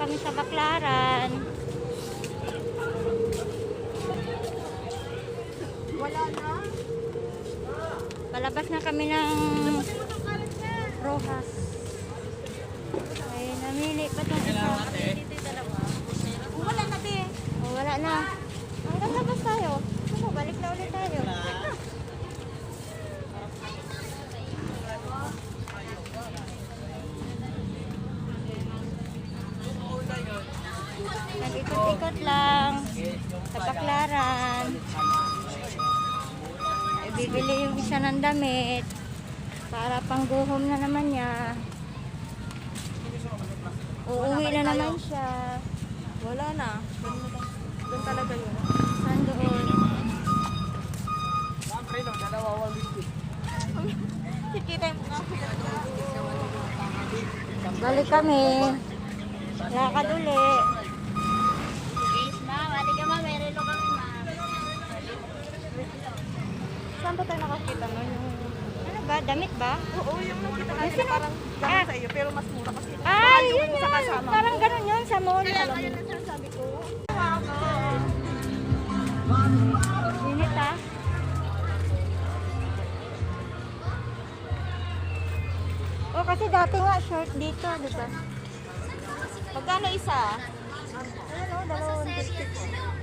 kami sa Baclaran. Wala na. Palabas na kami ng Rojas. Ay, namili pa itong isa. Wala na, be. Oh, wala na. Hanggang labas tayo. Ano, balik na ulit tayo. Nag-ikot-ikot lang sa Baclaran. Ay, bibili yung isa ng damit para pangguhom na naman niya. Uuwi na naman siya. Wala na. Doon talaga yun. Saan doon? Kita yung mukha ko. Balik kami. Lakad uli. Guys, ma. Balik ka, ma. May relo kami, ma. Saan ba tayo nakakita no? Yung... Ano ba? Damit ba? Oo, yung nakita natin na parang gano'n sa iyo, pero mas mura kasi. Ay, Mahal yun yung sa yun. kasama. Parang ganun yun sa mall. Kaya nga yun ang sinasabi ko. Init ah. Oh, kasi dati nga short dito, di ba? Magkano isa? Ano, 250.